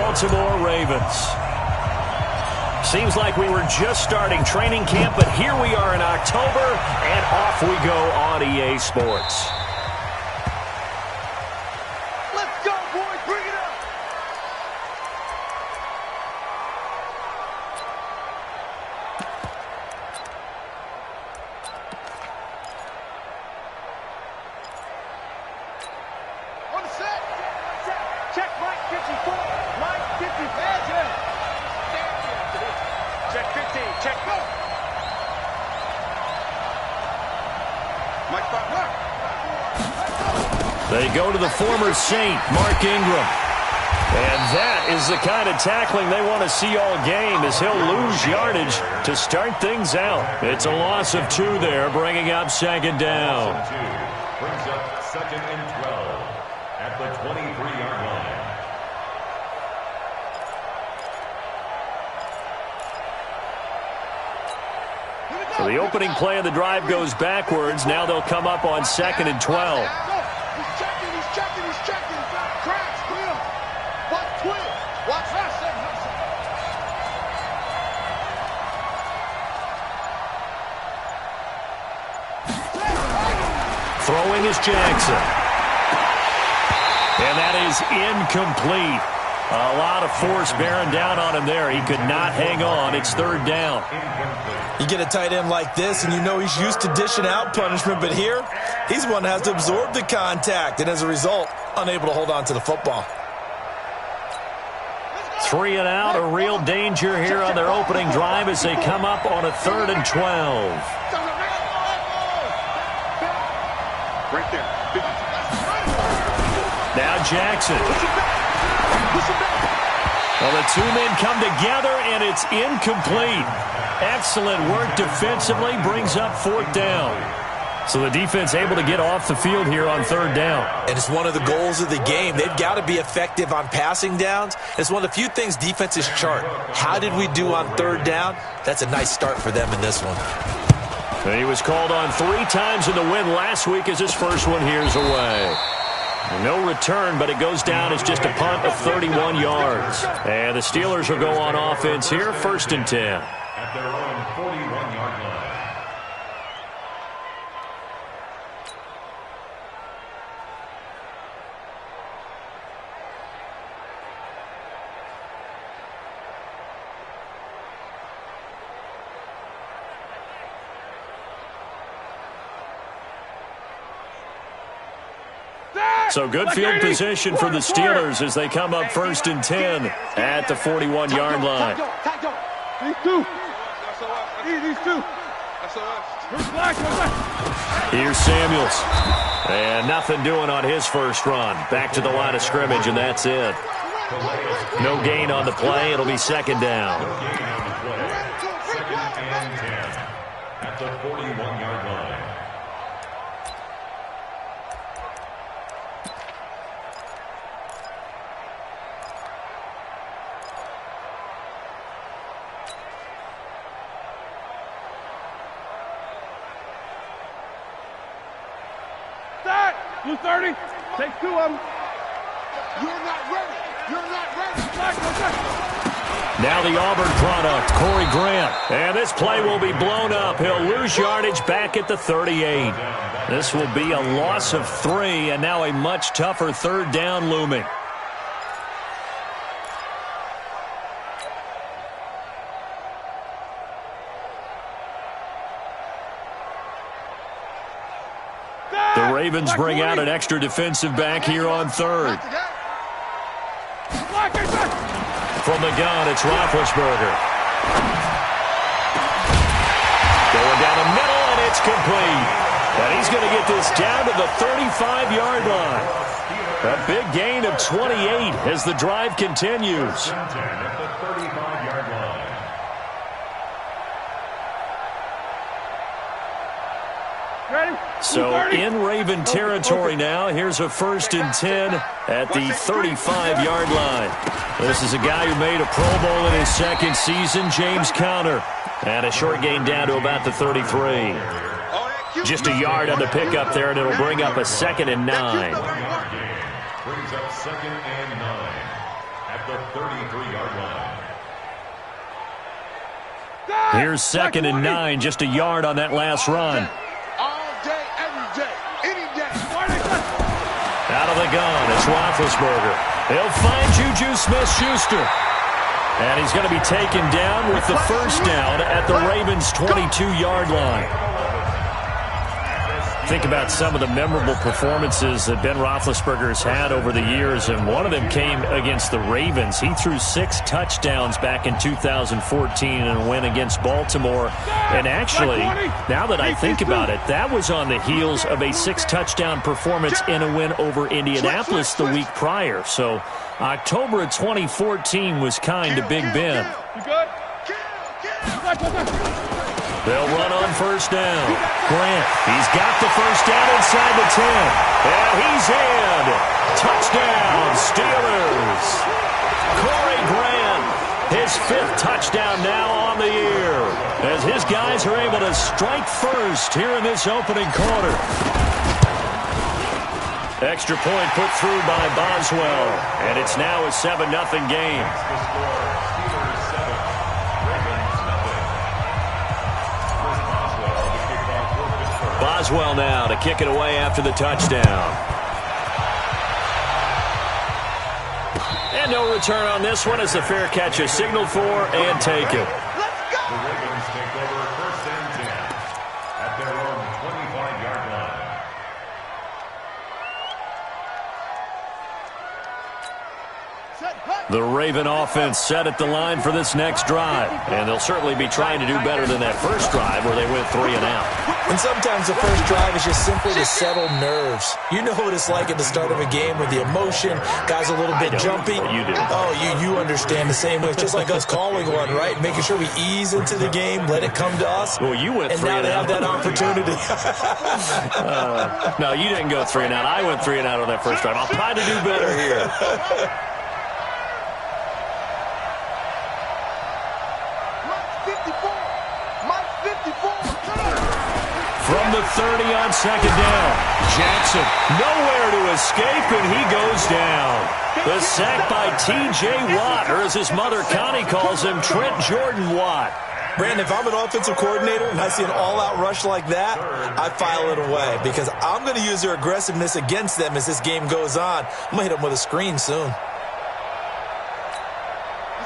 Baltimore Ravens. Seems like we were just starting training camp, but here we are in October, and off we go on EA Sports. Let's go, boys. Bring it up. On the set. Check right 54. Right 50. Pass him. Check 15. Check go. Mike spot mark. They go to the former Saint, Mark Ingram. And that is the kind of tackling they want to see all game, as he'll lose yardage to start things out. It's a loss of 2 there, bringing up second down. Brings up second and 12 at the 23-yard line. So the opening play of the drive goes backwards. Now they'll come up on second and 12. He's checking. Cracks, clear. Watch twist. Watch hustle. Throwing is Jackson. And that is incomplete. A lot of force bearing down on him there. He could not hang on. It's third down. You get a tight end like this, and you know he's used to dishing out punishment, but here, he's one that has to absorb the contact, and as a result, unable to hold on to the football. 3 and out, a real danger here on their opening drive as they come up on a 3rd and 12. Right there. Now Jackson. Well, the 2 men come together, and it's incomplete. Excellent work defensively, brings up 4th down. So the defense able to get off the field here on 3rd down. And it's one of the goals of the game. They've got to be effective on passing downs. It's one of the few things defenses chart. How did we do on 3rd down? That's a nice start for them in this one. And he was called on 3 times in the win last week as his first one here's away. No return, but it goes down as just a punt of 31 yards. And the Steelers will go on offense here, 1st and 10. At their own 41-yard line. So good field position for the Steelers as they come up 1st and 10 at the 41-yard line. These two. Here's Samuels. And nothing doing on his first run. Back to the line of scrimmage, and that's it. No gain on the play. It'll be 2nd down. Second and 10 at the 41-yard line. You 30. Take 2 of them. You're not ready. Now the Auburn product, Corey Grant. And this play will be blown up. He'll lose yardage back at the 38. This will be a loss of 3, and now a much tougher 3rd down looming. The Ravens bring out an extra defensive back here on 3rd. From the gun, it's Roethlisberger. Going down the middle, and it's complete. And he's going to get this down to the 35-yard line. A big gain of 28 as the drive continues. So in Raven territory now. Here's a 1st and 10 at the 35-yard line. This is a guy who made a Pro Bowl in his 2nd season, James Conner. And a short gain down to about the 33. Just a yard on the pickup there, and it'll bring up a 2nd and 9. Brings up 2nd and 9 at the 33-yard line. Here's 2nd and 9, just a yard on that last run. All day, every day, any day. Out of the gun, it's Roethlisberger. He'll find Juju Smith-Schuster. And he's going to be taken down with the first down at the Ravens' 22-yard line. Think about some of the memorable performances that Ben Roethlisberger has had over the years, and one of them came against the Ravens. He threw 6 touchdowns back in 2014 in a win against Baltimore. And actually, now that I think about it, that was on the heels of a 6-touchdown performance in a win over Indianapolis the week prior. So October of 2014 was kind to Big Ben. You good? They'll run on first down. Grant, he's got the first down inside the 10. And he's in. Touchdown, Steelers. Corey Grant, his 5th touchdown now on the year, as his guys are able to strike first here in this opening quarter. Extra point put through by Boswell, and it's now a 7-0 game. Boswell now to kick it away after the touchdown. And no return on this one as the fair catch is signaled for and taken. Let's go! The Ravens take over 1st and 10 at their own 25-yard line. The Raven offense set at the line for this next drive. And they'll certainly be trying to do better than that first drive where they went 3 and out. And sometimes the first drive is just simply to settle nerves. You know what it's like at the start of a game with the emotion, guys a little bit jumpy. You do. Oh, you understand the same way. It's just like us calling one, right? Making sure we ease into the game, let it come to us. Well, you went and 3 now and they out. have that opportunity. No, you didn't go 3 and out. I went 3 and out on that first drive. I'll try to do better here. From the 30 on 2nd down. Jackson nowhere to escape, and he goes down. The sack by T.J. Watt, or as his mother Connie calls him, Trent Jordan Watt. Brandon, if I'm an offensive coordinator and I see an all-out rush like that, I file it away because I'm going to use their aggressiveness against them as this game goes on. I'm going to hit them with a screen soon.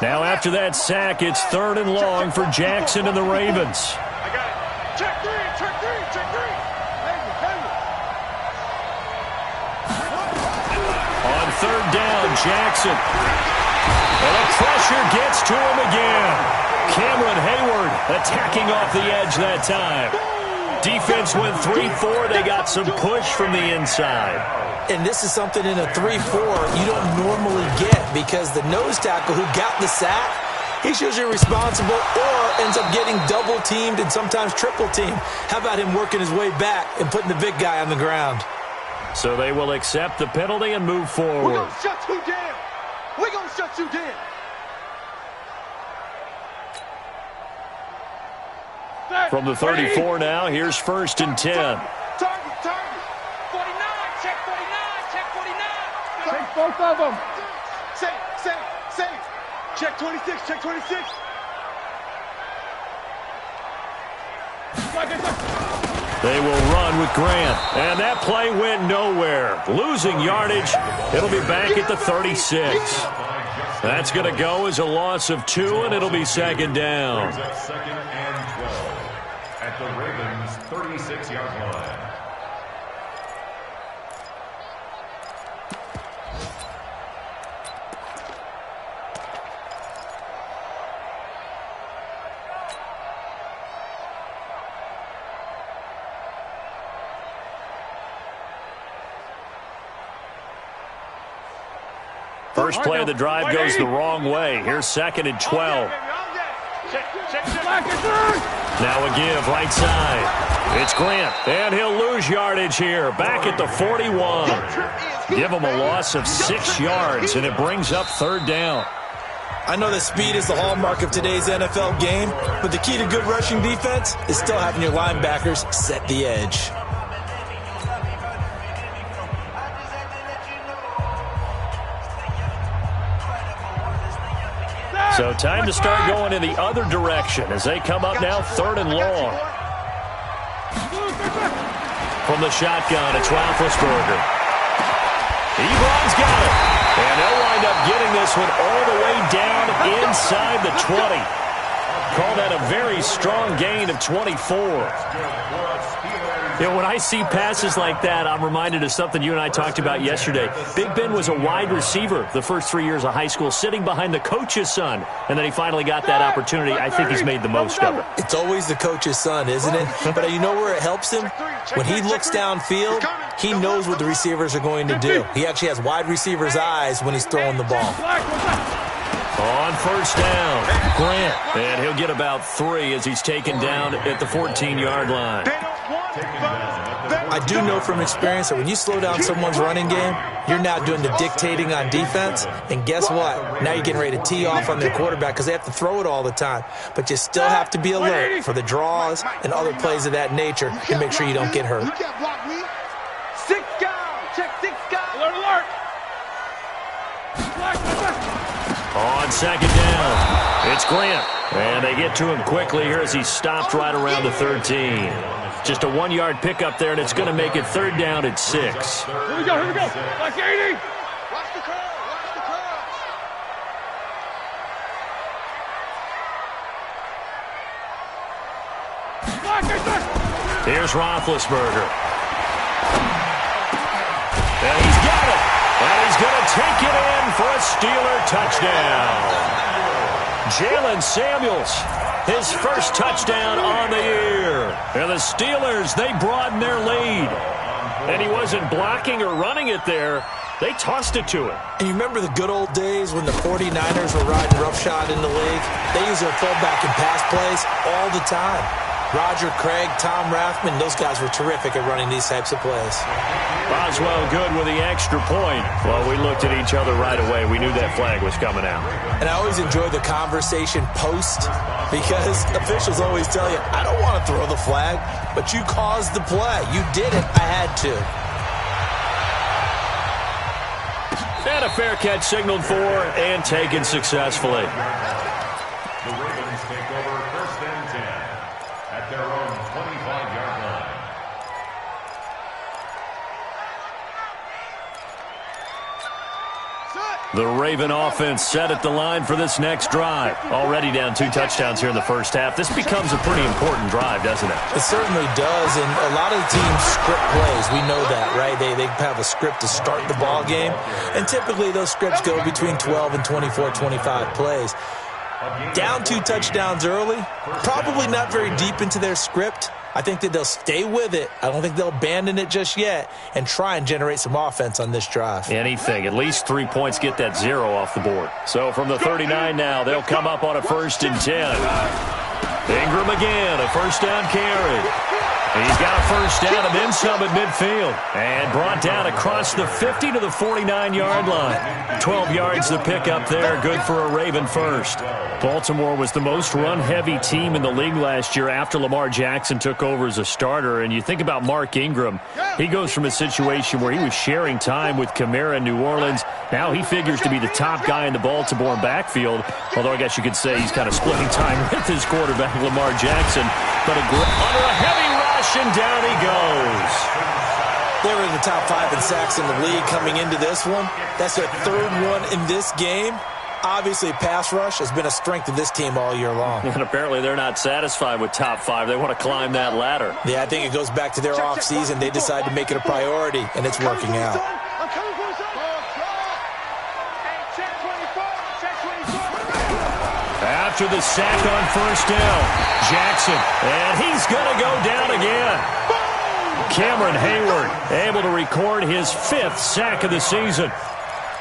Now after that sack, it's 3rd and long for Jackson and the Ravens. I got it. Check 3, check 3, check 3. On 3rd down, Jackson. And the pressure gets to him again. Cameron Hayward attacking off the edge that time. Defense went 3-4. They got some push from the inside. And this is something in a 3-4 you don't normally get because the nose tackle who got the sack, he's usually responsible or ends up getting double-teamed and sometimes triple-teamed. How about him working his way back and putting the big guy on the ground? So they will accept the penalty and move We're forward. going to shut you down. We're going to shut you down. From the 34 now, here's 1st and 10. Target. 49, check 49, check 49. Take both of them. Say. Check 26, check 26. They will run with Grant. And that play went nowhere. Losing yardage. It'll be back at the 36. That's going to go as a loss of 2, and it'll be 2nd down. 2nd and 12 at the Ravens' 36-yard line. First play of the drive goes the wrong way. Here's 2nd and 12. Now a give right side. It's Grant, and he'll lose yardage here. Back at the 41. Give him a loss of 6 yards, and it brings up 3rd down. I know that speed is the hallmark of today's NFL game, but the key to good rushing defense is still having your linebackers set the edge. So time to start going in the other direction as they come up now 3rd and long. From the shotgun, it's Roethlisberger. Ebron's got it. And they'll wind up getting this one all the way down inside the 20. Call that a very strong gain of 24. You know, when I see passes like that, I'm reminded of something you and I talked about yesterday. Big Ben was a wide receiver the first 3 years of high school, sitting behind the coach's son, and then he finally got that opportunity. I think he's made the most of it. It's always the coach's son, isn't it? But you know where it helps him? When he looks downfield, he knows what the receivers are going to do. He actually has wide receivers' eyes when he's throwing the ball. On first down, Grant. And he'll get about 3 as he's taken down at the 14-yard line. I do know from experience that when you slow down someone's running game, you're now doing the dictating on defense. And guess what? Now you're getting ready to tee off on their quarterback because they have to throw it all the time. But you still have to be alert for the draws and other plays of that nature to make sure you don't get hurt. 6 guys. Check 6 guys. Alert, alert. On second down, it's Grant. And they get to him quickly here as he's stopped right around the 13. Just a 1-yard pickup there, and it's going to make it 3rd down at 6. Here we go, here we go. Like 80. Watch the curve, watch the curve. Here's Roethlisberger. And he's got it. And he's going to take it in for a Steeler touchdown. Jalen Samuels, his first touchdown on the year. And the Steelers, they broaden their lead. And he wasn't blocking or running it there. They tossed it to him. And you remember the good old days when the 49ers were riding roughshod in the league? They used their fullback in pass plays all the time. Roger Craig, Tom Rathman, those guys were terrific at running these types of plays. Boswell good with the extra point. Well, we looked at each other right away. We knew that flag was coming out. And I always enjoy the conversation post because officials always tell you, I don't want to throw the flag, but you caused the play. You did it. I had to. And a fair catch signaled for and taken successfully. The Ravens take over 1st and 10 at their own 25-yard line. The Raven offense set at the line for this next drive. Already down 2 touchdowns here in the first half. This becomes a pretty important drive, doesn't it? It certainly does, and a lot of the teams script plays. We know that, right? They have a script to start the ball game, and typically those scripts go between 12 and 24, 25 plays. Down 2 touchdowns early, probably not very deep into their script. I think that they'll stay with it. I don't think they'll abandon it just yet and try and generate some offense on this drive. Anything. At least 3 points get that 0 off the board. So from the 39 now, they'll come up on a 1st and 10. Ingram again, a 1st down carry. He's got a 1st down and then some at midfield. And brought down across the 50 to the 49-yard line. 12 yards to pick up there. Good for a Raven first. Baltimore was the most run-heavy team in the league last year after Lamar Jackson took over as a starter. And you think about Mark Ingram. He goes from a situation where he was sharing time with Kamara in New Orleans. Now he figures to be the top guy in the Baltimore backfield. Although I guess you could say he's kind of splitting time with his quarterback, Lamar Jackson. But under a heavy rush, and down he goes. They were in the top 5 in sacks in the league coming into this one. That's their 3rd one in this game. Obviously, pass rush has been a strength of this team all year long. And apparently they're not satisfied with top 5. They want to climb that ladder. Yeah, I think it goes back to their offseason. They decided to make it a priority, and it's working out. After the sack on 1st down, Jackson, and he's going to go down again. Cameron Hayward able to record his 5th sack of the season.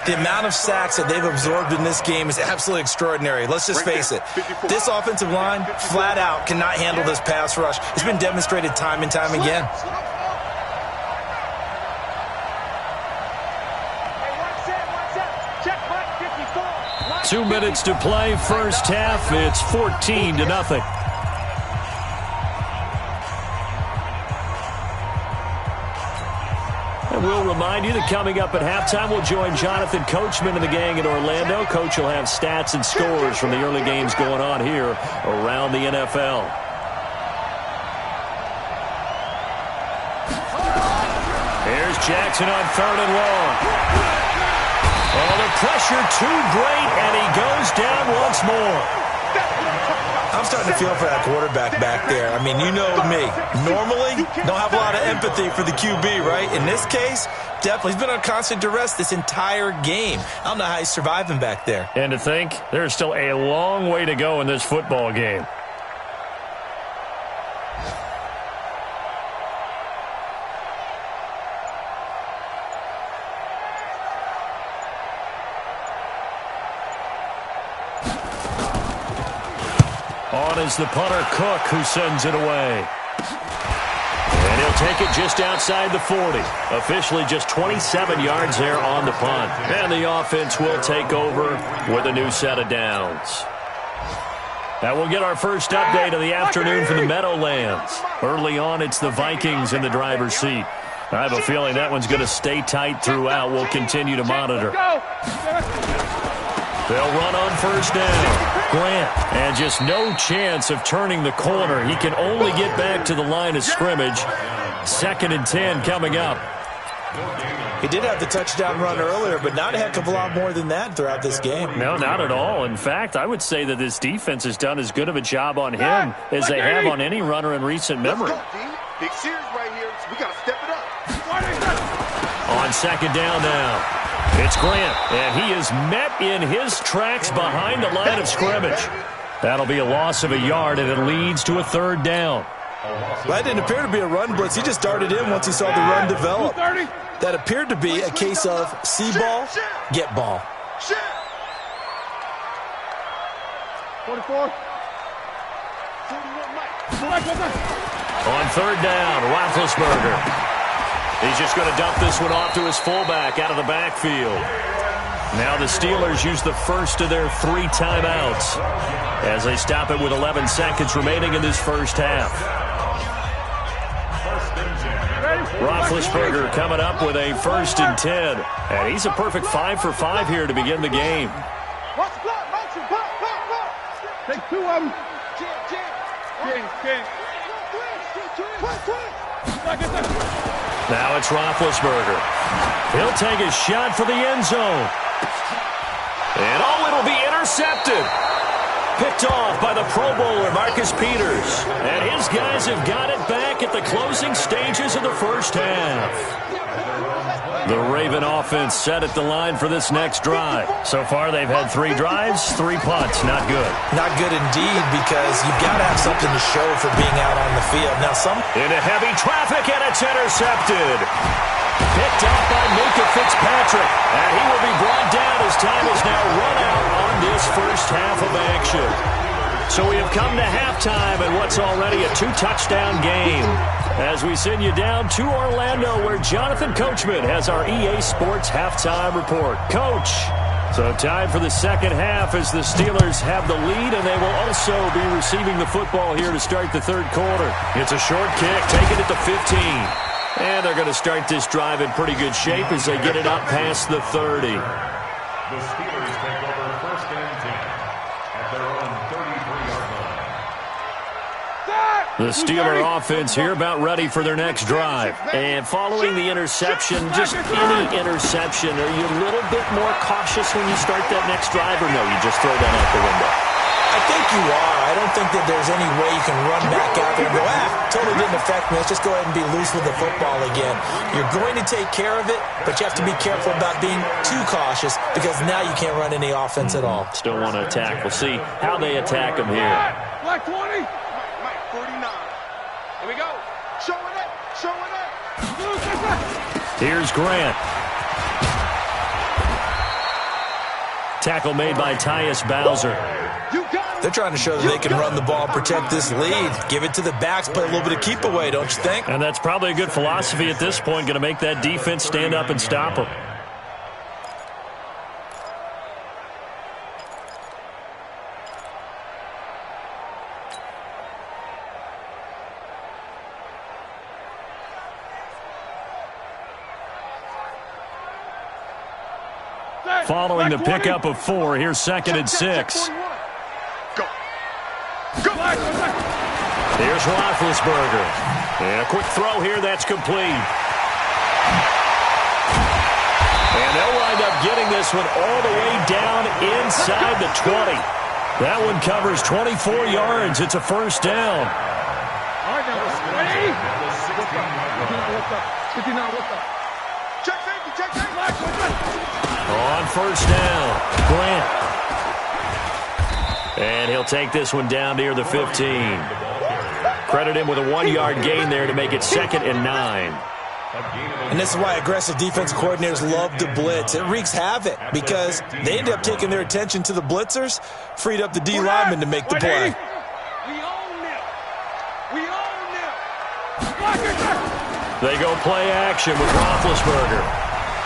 The amount of sacks that they've absorbed in this game is absolutely extraordinary. Let's just face it. This offensive line, flat out, cannot handle this pass rush. It's been demonstrated time and time again. 2 minutes to play, first half. It's 14-0. And will remind you that coming up at halftime, we'll join Jonathan Coachman and the gang in Orlando. Coach will have stats and scores from the early games going on here around the NFL. Here's Jackson on 3rd and long. Oh, the pressure too great, and he goes down once more. I'm starting to feel for that quarterback back there. I mean, you know me. Normally, don't have a lot of empathy for the QB, right? In this case, definitely. He's been on constant duress this entire game. I don't know how he's surviving back there. And to think, there's still a long way to go in this football game. On is the punter, Cook, who sends it away. And he'll take it just outside the 40. Officially just 27 yards there on the punt. And the offense will take over with a new set of downs. Now we'll get our first update of the afternoon from the Meadowlands. Early on, it's the Vikings in the driver's seat. I have a feeling that one's going to stay tight throughout. We'll continue to monitor. They'll run on first down. Grant, and just no chance of turning the corner. He can only get back to the line of scrimmage. 2nd and 10 coming up. He did have the touchdown run earlier, but not a heck of a lot more than that throughout this game. No, not at all. In fact, I would say that this defense has done as good of a job on him as they have on any runner in recent memory. Big series right here, so we got to step it up. On 2nd down now. It's Grant, and he is met in his tracks behind the line of scrimmage. That'll be a loss of a yard, and it leads to a 3rd down. Well, that didn't appear to be a run blitz. He just darted in once he saw the run develop. That appeared to be a case of see ball, get ball. 44. On 3rd down, Roethlisberger. He's just going to dump this one off to his fullback out of the backfield. Now the Steelers use the first of their 3 timeouts as they stop it with 11 seconds remaining in this first half. Roethlisberger coming up with a 1st and 10. And he's a perfect 5 for 5 here to begin the game. Take 2 of them. Now it's Roethlisberger. He'll take a shot for the end zone. And oh, it'll be intercepted. Picked off by the Pro Bowler, Marcus Peters. And his guys have got it back at the closing stages of the first half. The Raven offense set at the line for this next drive. So far, they've had 3 drives, 3 punts. Not good. Not good indeed, because you've got to have something to show for being out on the field. Now, into heavy traffic, and it's intercepted. Picked up by Minka Fitzpatrick. And he will be brought down as time is now run out on this first half of action. So we have come to halftime in what's already a 2-touchdown game, as we send you down to Orlando, where Jonathan Coachman has our EA Sports halftime report. Coach, so time for the second half as the Steelers have the lead, and they will also be receiving the football here to start the 3rd quarter. It's a short kick, taking it to 15. And they're going to start this drive in pretty good shape as they get it up past the 30. The Steelers take over 1st and 10 at their own 33-yard line. The Steeler offense here about ready for their next drive. And following the interception, just any interception, are you a little bit more cautious when you start that next drive, or no, you just throw that out the window? I think you are. I don't think that there's any way you can run back out there and go, totally didn't affect me. Let's just go ahead and be loose with the football again. You're going to take care of it, but you have to be careful about being too cautious, because now you can't run any offense at all. Still want to attack. We'll see how they attack them here. Black 20. Mike 49. Here we go. Showing it. Showing it. Here's Grant. Tackle made by Tyus Bowser. They're trying to show that they can run the ball, protect this lead. Give it to the backs, play a little bit of keep away, don't you think? And that's probably a good philosophy at this point, going to make that defense stand up and stop them. Following the pickup of 4, here's 2nd and 6. Go. Go. Here's Roethlisberger. And a quick throw here, that's complete. And they'll wind up getting this one all the way down inside the 20. That one covers 24 yards. It's a first down. All right, now, ready? 59, what's up? Check safety. On first down, Grant. And he'll take this one down near the 15. Credit him with a 1-yard gain there to make it 2nd and 9. And this is why aggressive defense coordinators love to blitz. It wreaks havoc because they end up taking their attention to the blitzers, freed up the D lineman to make the play. They go play action with Roethlisberger.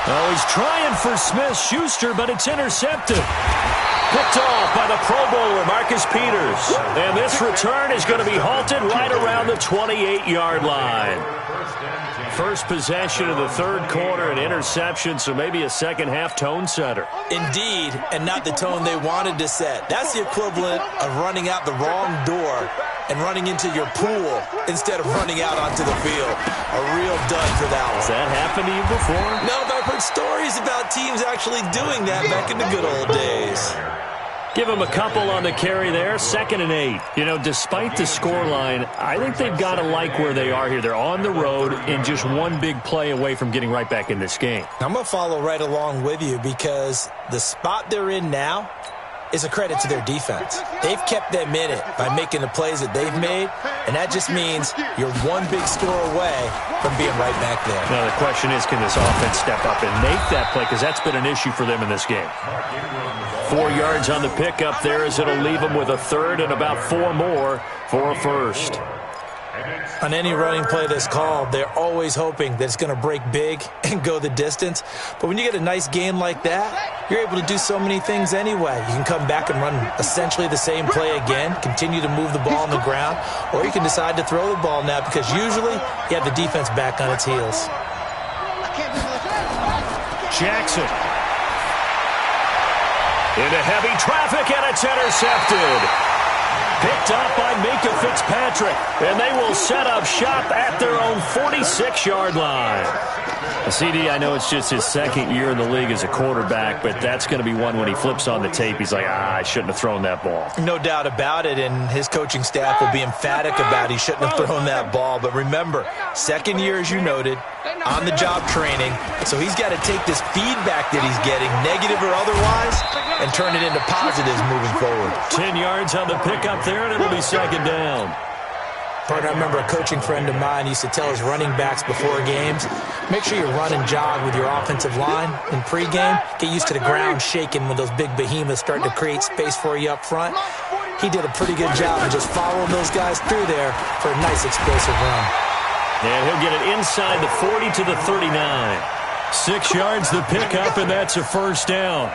Oh, he's trying for Smith-Schuster, but it's intercepted. Picked off by the Pro Bowler, Marcus Peters. And this return is going to be halted right around the 28-yard line. First possession of the third quarter, an interception, so maybe a second-half tone setter. Indeed, and not the tone they wanted to set. That's the equivalent of running out the wrong door and running into your pool instead of running out onto the field. A real dud for that one. Has that happened to you before? No, but I've heard stories about teams actually doing that back in the good old days. Give them a couple on the carry there, 2nd and 8. You know, despite the scoreline, I think they've got to like where they are here. They're on the road and just one big play away from getting right back in this game. I'm going to follow right along with you because the spot they're in now is a credit to their defense. They've kept them in it by making the plays that they've made, and that just means you're one big score away from being right back there. Now, the question is, can this offense step up and make that play? Because that's been an issue for them in this game. 4 yards on the pickup there as it'll leave them with a third and about 4 more for a first. On any running play that's called, they're always hoping that it's going to break big and go the distance. But when you get a nice game like that, you're able to do so many things anyway. You can come back and run essentially the same play again, continue to move the ball on the ground, or you can decide to throw the ball now because usually you have the defense back on its heels. Jackson. Into heavy traffic, and it's intercepted. Picked up by Minka Fitzpatrick, and they will set up shop at their own 46-yard line. CD, I know it's just his 2nd year in the league as a quarterback, but that's going to be one when he flips on the tape. He's like, I shouldn't have thrown that ball. No doubt about it, and his coaching staff will be emphatic about he shouldn't have thrown that ball. But remember, 2nd year, as you noted, on-the-job training, so he's got to take this feedback that he's getting, negative or otherwise, and turn it into positives moving forward. 10 yards on the pickup there, and it'll be 2nd down. Partner, I remember a coaching friend of mine used to tell his running backs before games, make sure you run and jog with your offensive line in pregame. Get used to the ground shaking when those big behemoths start to create space for you up front. He did a pretty good job of just following those guys through there for a nice explosive run. And he'll get it inside the 40 to the 39. 6 yards the pickup, and that's a first down.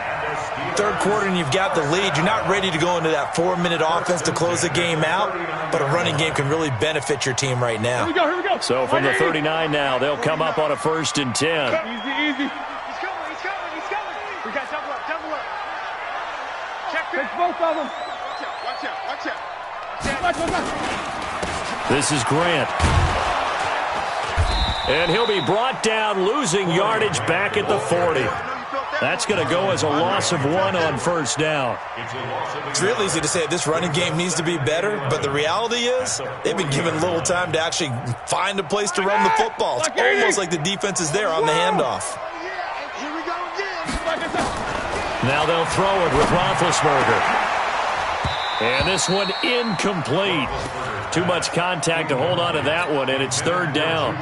Third quarter and you've got the lead. You're not ready to go into that 4-minute offense to close the game out, but a running game can really benefit your team right now. Here we go. So from the 39 now, they'll come up on a 1st and 10. Easy. He's coming. We got double up. Check Take both of them. Watch out. This is Grant. And he'll be brought down, losing yardage back at the 40. That's going to go as a loss of 1 on first down. It's real easy to say this running game needs to be better, but the reality is they've been given little time to actually find a place to run the football. It's almost like the defense is there on the handoff. Here we go again. Now they'll throw it with Roethlisberger. And this one incomplete. Too much contact to hold on to that one, and it's 3rd down.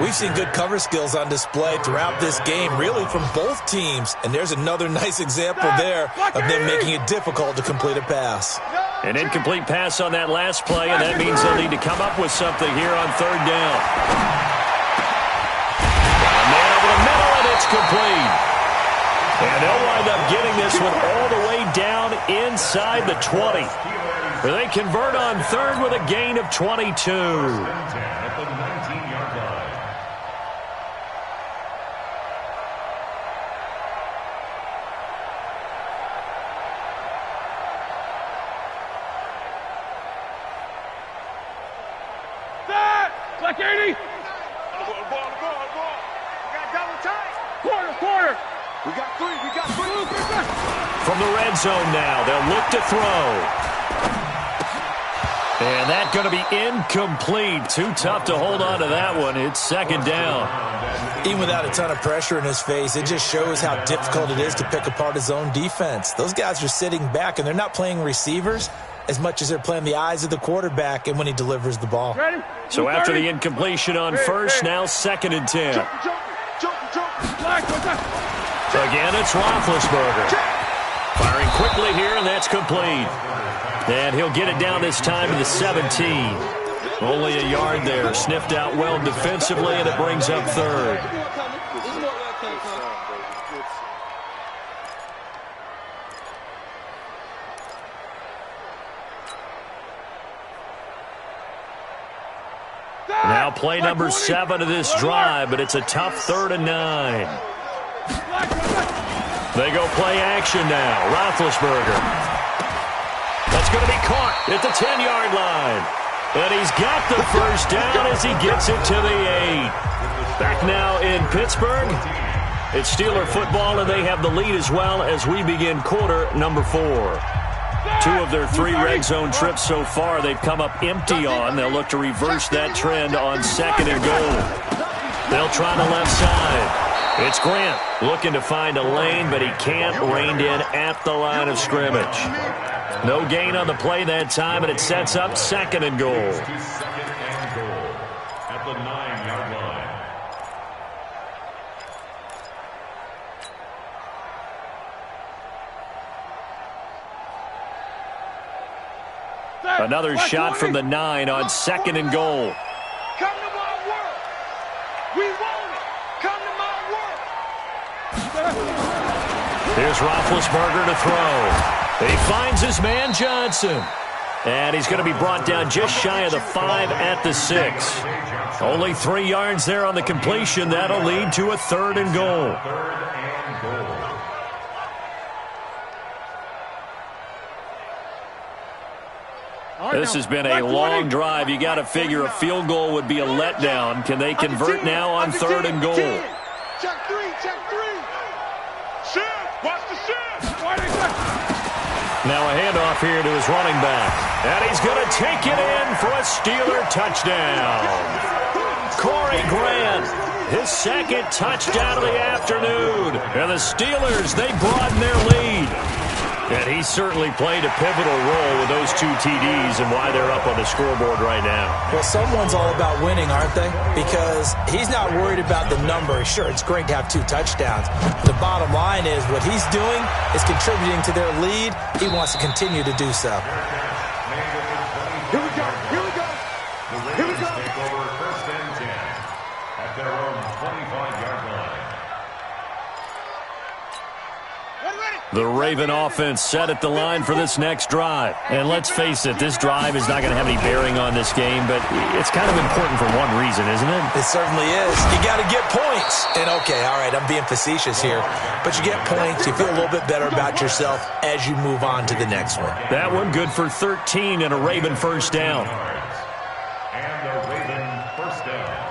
We've seen good cover skills on display throughout this game, really from both teams. And there's another nice example there of them making it difficult to complete a pass. An incomplete pass on that last play, and that means they'll need to come up with something here on 3rd down. And man over the middle, and it's complete. And they'll wind up getting this one all the way down inside the 20. Where they convert on 3rd with a gain of 22. Black 80. Ball. We got double time. Quarter. We got three. From the red zone now, they'll look to throw. And that's going to be incomplete. Too tough to hold on to that one. It's second down. Even without a ton of pressure in his face, it just shows how difficult it is to pick apart his own defense. Those guys are sitting back, and they're not playing receivers as much as they're playing the eyes of the quarterback and when he delivers the ball. Ready? So after the incompletion on first, now 2nd and 10. Again, it's Roethlisberger. Firing quickly here, and that's complete. And he'll get it down this time to the 17. Only a yard there. Sniffed out well defensively, and it brings up third. Now play number 7 of this drive, but it's a tough 3rd and 9. They go play action now. Roethlisberger. That's going to be caught at the 10-yard line. And he's got the first down as he gets it to the 8. Back now in Pittsburgh. It's Steeler football, and they have the lead as well as we begin quarter number 4. 2 of their 3 red zone trips so far they've come up empty on. They'll look to reverse that trend on 2nd and goal. They'll try the left side. It's Grant looking to find a lane, but he can't. Reined in at the line of scrimmage. No gain on the play that time, and it sets up 2nd and goal. At the 9-yard line. Another shot from the 9 on 2nd and goal. Come to my work. We want it. Come to my work. Here's Roethlisberger to throw. He finds his man Johnson. And he's going to be brought down just shy of the 5 at the 6. Only 3 yards there on the completion. That'll lead to a 3rd and goal. This has been a long drive. You got to figure a field goal would be a letdown. Can they convert now on 3rd and goal? Check 3. Shift. Watch the shift. Now a handoff here to his running back. And he's going to take it in for a Steeler touchdown. Corey Grant, his 2nd touchdown of the afternoon. And the Steelers, they broaden their lead. And he certainly played a pivotal role with those 2 TDs and why they're up on the scoreboard right now. Well, someone's all about winning, aren't they? Because he's not worried about the number. Sure, it's great to have 2 touchdowns. The bottom line is what he's doing is contributing to their lead. He wants to continue to do so. Here we go. The Ravens take over 1st and 10 at their own 25-yard line. The Raven offense set at the line for this next drive. And let's face it, this drive is not going to have any bearing on this game, but it's kind of important for one reason, isn't it? It certainly is. You got to get points. And okay, all right, I'm being facetious here, but you get points, you feel a little bit better about yourself as you move on to the next one. That one good for 13 and a Raven first down. And the Raven first down.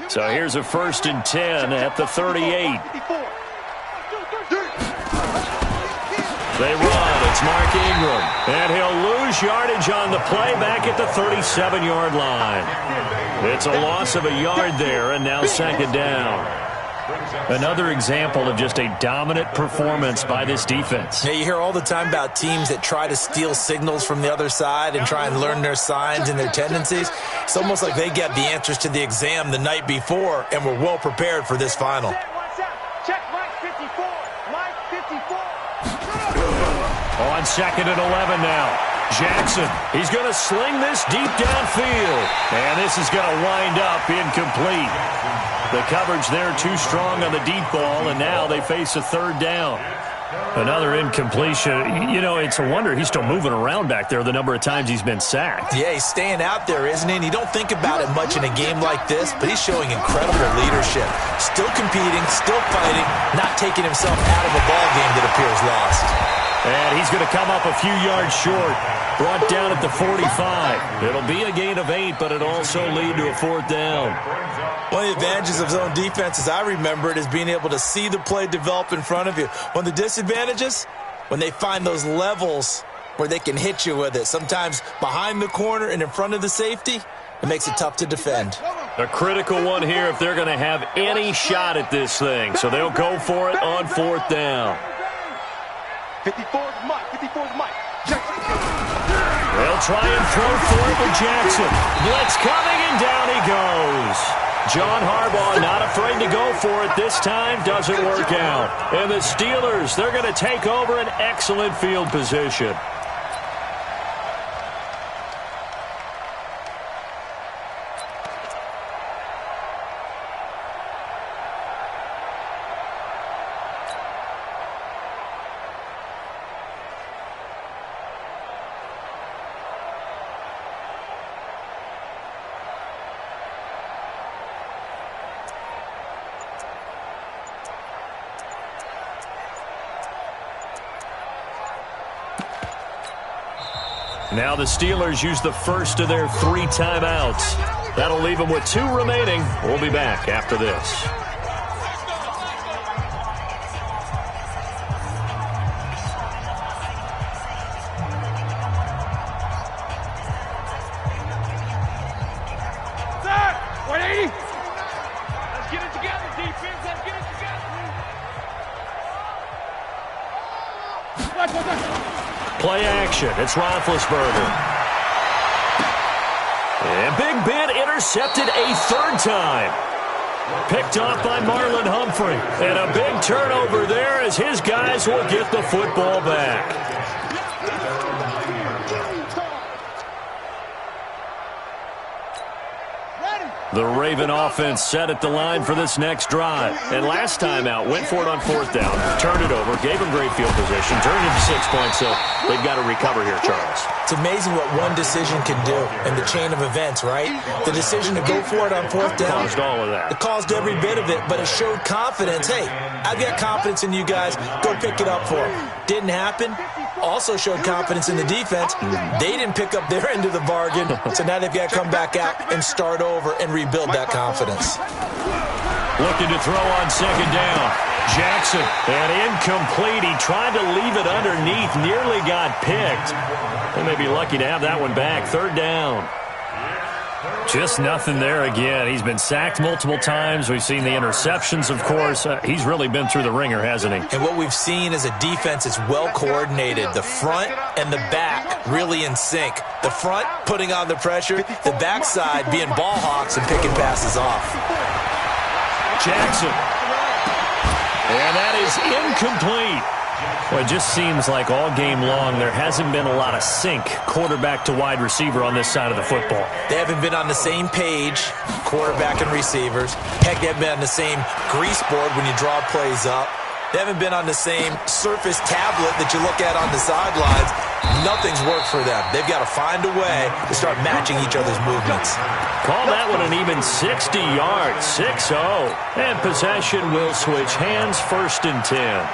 So here's a 1st and 10 at the 38. They run. It's Mark Ingram. And he'll lose yardage on the play back at the 37-yard line. It's a loss of a yard there, and now 2nd down. Another example of just a dominant performance by this defense. Yeah, you hear all the time about teams that try to steal signals from the other side and try and learn their signs and their tendencies. It's almost like they get the answers to the exam the night before and were well prepared for this final. Check Mike 54. Mike 54. On 2nd and 11 now. Jackson, he's going to sling this deep downfield. And this is going to wind up incomplete. The coverage there too strong on the deep ball, and now they face a 3rd down. Another incompletion. You know, it's a wonder he's still moving around back there the number of times he's been sacked. Yeah, he's staying out there, isn't he? And you don't think about it much in a game like this, but he's showing incredible leadership. Still competing, still fighting, not taking himself out of a ball game that appears lost. And he's going to come up a few yards short. Brought down at the 45. It'll be a gain of 8, but it'll also lead to a 4th down. One of the advantages of zone defense, as I remember it, is being able to see the play develop in front of you. One of the disadvantages, when they find those levels where they can hit you with it, sometimes behind the corner and in front of the safety, it makes it tough to defend. A critical one here if they're going to have any shot at this thing. So they'll go for it on 4th down. 54's Mike. 54's Mike. They'll try and throw for it with Jackson. Blitz coming, and down he goes. John Harbaugh not afraid to go for it this time. Doesn't work out. And the Steelers, they're going to take over an excellent field position. Now the Steelers use the first of their 3 timeouts. That'll leave them with 2 remaining. We'll be back after this. Set! 180! Let's get it together, defense. Let's get it together. Watch. Play action. It's Roethlisberger. And Big Ben intercepted a 3rd time. Picked off by Marlon Humphrey. And a big turnover there as his guys will get the football back. The Raven offense set at the line for this next drive. And last time out, went for it on 4th down, turned it over, gave them great field position, turned it to 6 points, so they've got to recover here, Charles. It's amazing what one decision can do in the chain of events, right? The decision to go for it on 4th down. Caused all of that. It caused every bit of it, but it showed confidence. Hey, I've got confidence in you guys. Go pick it up for them. Didn't happen. Also showed confidence in the defense. They didn't pick up their end of the bargain, so now they've got to come back out and start over and rebuild that confidence. Looking to throw on 2nd down. Jackson, and incomplete. He tried to leave it underneath, nearly got picked. They may be lucky to have that one back. 3rd down. Just nothing there again. He's been sacked multiple times. We've seen the interceptions, of course. He's really been through the ringer, hasn't he? And what we've seen is a defense that's well coordinated. The front and the back really in sync. The front putting on the pressure, the backside being ball hawks and picking passes off. Jackson. And that is incomplete. Well, it just seems like all game long there hasn't been a lot of sync quarterback to wide receiver on this side of the football. They haven't been on the same page, quarterback and receivers. Heck, they haven't been on the same grease board when you draw plays up. They haven't been on the same surface tablet that you look at on the sidelines. Nothing's worked for them. They've got to find a way to start matching each other's movements. Call that one an even 60 yards, 6-0. And possession will switch hands, 1st and 10.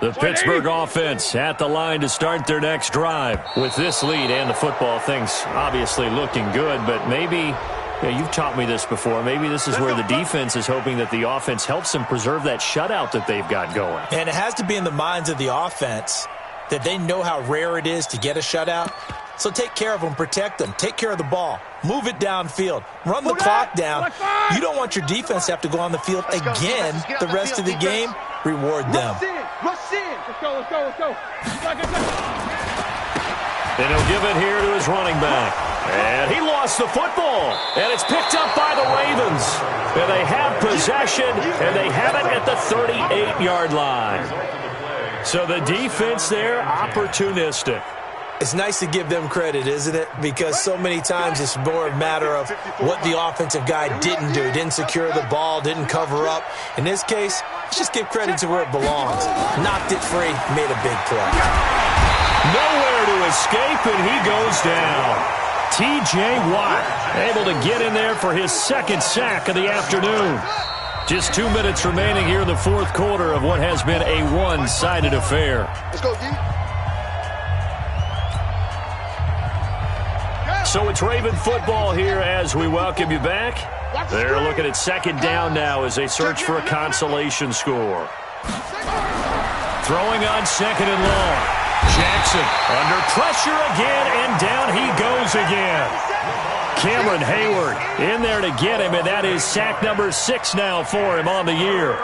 The Pittsburgh offense at the line to start their next drive. With this lead and the football, things obviously looking good, but maybe, you've taught me this before, maybe this is where the defense is hoping that the offense helps them preserve that shutout that they've got going. And it has to be in the minds of the offense that they know how rare it is to get a shutout. So take care of them, protect them, take care of the ball, move it downfield, run the clock down. You don't want your defense to have to go on the field again the rest of the game. reward them. Rush in. Rush in. Let's go, let's go, let's go. And he'll give it here to his running back. And he lost the football. And it's picked up by the Ravens. And they have possession, and they have it at the 38-yard line. So the defense there, opportunistic. It's nice to give them credit, isn't it? Because so many times it's more a matter of what the offensive guy didn't do. Didn't secure the ball, didn't cover up. In this case, let's just give credit to where it belongs. Knocked it free, made a big play. Nowhere to escape, and he goes down. T.J. Watt able to get in there for his second sack of the afternoon. Just 2 minutes remaining here in the fourth quarter of what has been a one-sided affair. Let's go, D. So it's Raven football here as we welcome you back. They're looking at second down now as they search for a consolation score. Throwing on second and long. Jackson under pressure again, and down he goes again. Cameron Hayward in there to get him, and that is sack number 6 now for him on the year.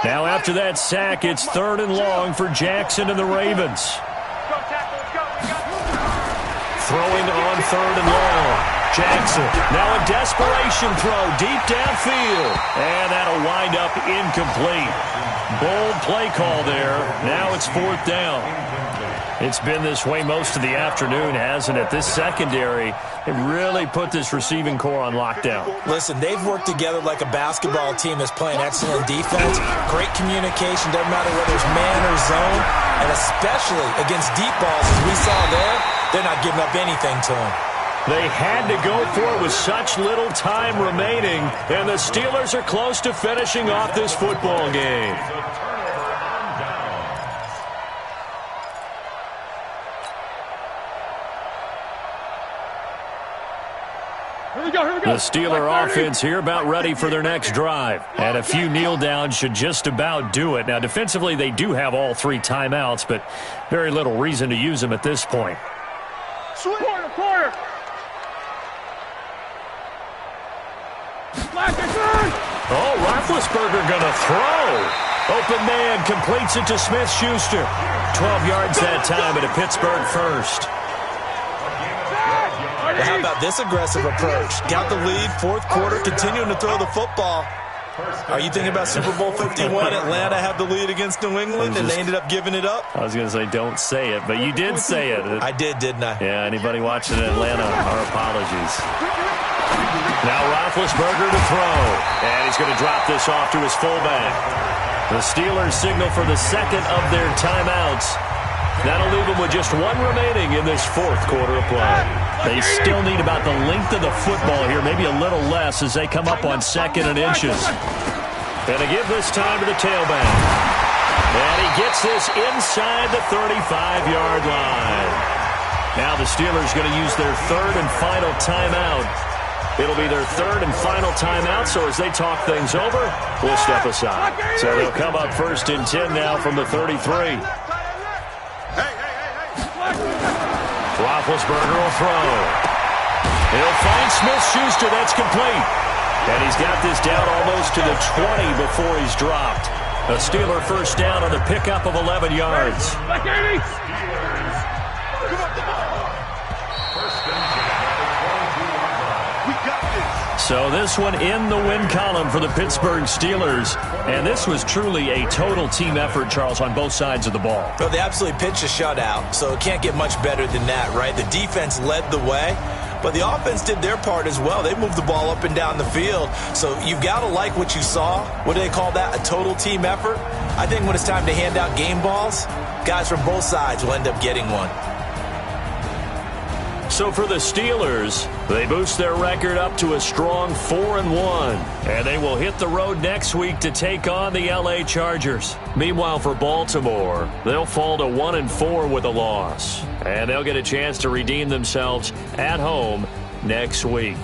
Now after that sack, it's 3rd and long for Jackson and the Ravens. Throwing on 3rd and long. Jackson, now a desperation throw deep downfield. And that'll wind up incomplete. Bold play call there. Now it's 4th down. It's been this way most of the afternoon, hasn't it? This secondary, it really put this receiving core on lockdown. Listen, they've worked together like a basketball team that's playing excellent defense. Great communication, doesn't matter whether it's man or zone. And especially against deep balls, as we saw there, they're not giving up anything to them. They had to go for it with such little time remaining, and the Steelers are close to finishing off this football game. The Steeler offense here about ready for their next drive. And a few kneel downs should just about do it. Now, defensively, they do have all 3 timeouts, but very little reason to use them at this point. Corner. Oh, Roethlisberger going to throw. Open man completes it to Smith-Schuster. 12 yards that time at a Pittsburgh first. Well, how about this aggressive approach? Got the lead, 4th quarter, continuing to throw the football. Are you thinking about Super Bowl 51? Atlanta had the lead against New England, and they ended up giving it up? I was going to say don't say it, but you did say it. I did, didn't I? Yeah, anybody watching in Atlanta, our apologies. Now Roethlisberger to throw, and he's going to drop this off to his fullback. The Steelers signal for the second of their timeouts. That'll leave them with just 1 remaining in this 4th quarter of play. They still need about the length of the football here, maybe a little less as they come up on 2nd and inches. And to give this time to the tailback. And he gets this inside the 35-yard line. Now the Steelers going to use their 3rd and final timeout. It'll be their 3rd and final timeout, so as they talk things over, we'll step aside. So they'll come up 1st and 10 now from the 33. Roethlisberger will throw. He'll find Smith-Schuster. That's complete. And he's got this down almost to the 20 before he's dropped. A Steeler first down on the pickup of 11 yards. So this one in the win column for the Pittsburgh Steelers. And this was truly a total team effort, Charles, on both sides of the ball. Well, they absolutely pitched a shutout, so it can't get much better than that, right? The defense led the way, but the offense did their part as well. They moved the ball up and down the field. So you've got to like what you saw. What do they call that? A total team effort? I think when it's time to hand out game balls, guys from both sides will end up getting one. So for the Steelers, they boost their record up to a strong 4-1, and they will hit the road next week to take on the LA Chargers. Meanwhile, for Baltimore, they'll fall to 1-4 with a loss, and they'll get a chance to redeem themselves at home next week.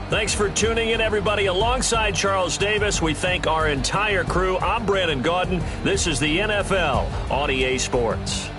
Thanks for tuning in, everybody. Alongside Charles Davis, we thank our entire crew. I'm Brandon Gaudin. This is the NFL on EA Sports.